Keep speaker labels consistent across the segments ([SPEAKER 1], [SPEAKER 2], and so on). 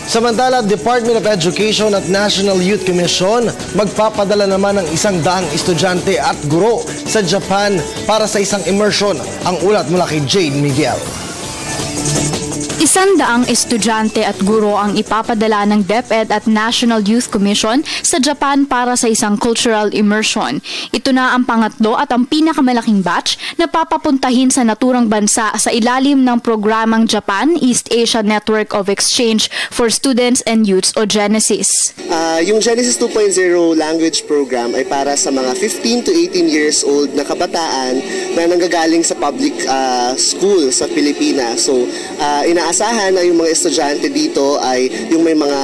[SPEAKER 1] Samantala, Department of Education at National Youth Commission magpapadala naman ng 100 estudyante at guro sa Japan para sa isang immersion. Ang ulat mula kay Jade Miguel.
[SPEAKER 2] 100 estudyante at guro ang ipapadala ng DepEd at National Youth Commission sa Japan para sa isang cultural immersion. Ito na ang pangatlo at ang pinakamalaking batch na papapuntahin sa naturang bansa sa ilalim ng programang Japan-East Asia Network of Exchange for Students and Youths o Genesis.
[SPEAKER 3] Yung Genesis 2.0 language program ay para sa mga 15 to 18 years old na kabataan na nanggagaling sa public school sa Pilipinas. So, inaasahan na yung mga estudyante dito ay yung may mga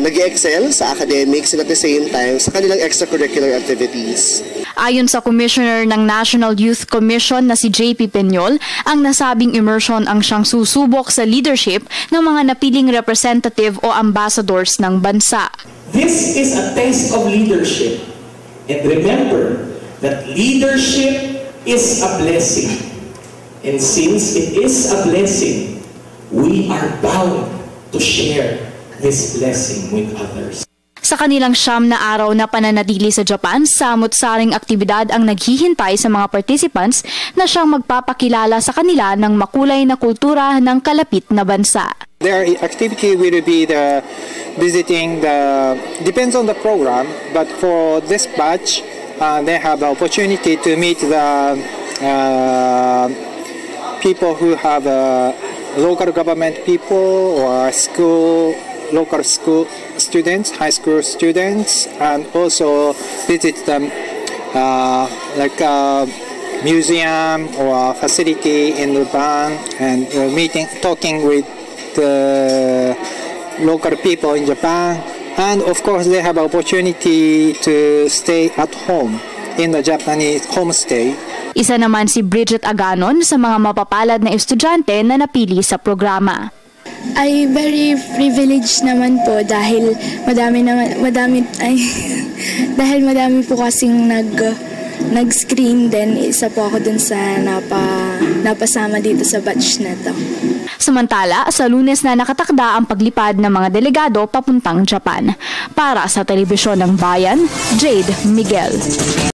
[SPEAKER 3] nag-excel sa academics and at the same time sa kanilang extracurricular activities.
[SPEAKER 2] Ayon sa Commissioner ng National Youth Commission na si JP Peñol, ang nasabing immersion ang siyang susubok sa leadership ng mga napiling representative o ambassadors ng bansa.
[SPEAKER 4] This is a test of leadership. And remember that leadership is a blessing. And since it is a blessing, we are bound to share this blessing with others.
[SPEAKER 2] Sa kanilang 9 na araw na pananatili sa Japan, samot-saring aktibidad ang naghihintay sa mga participants na siyang magpapakilala sa kanila ng makulay na kultura ng kalapit na bansa.
[SPEAKER 5] Their activity will be visiting depends on the program, but for this batch, they have the opportunity to meet the people who have local government people or local school students, high school students, and also visit them like a museum or a facility in Japan and talking with the local people in Japan. And of course, they have opportunity to stay at home in the Japanese homestay.
[SPEAKER 2] Isa naman si Bridget Aganon sa mga mapapalad na estudyante na napili sa programa.
[SPEAKER 6] Ay very privileged naman po dahil madami po kasing nag-screen, then isa po ako dun sa napasama dito sa batch na to.
[SPEAKER 2] Samantala, sa Lunes na nakatakda ang paglipad ng mga delegado papuntang Japan. Para sa Telebisyon ng Bayan, Jade Miguel.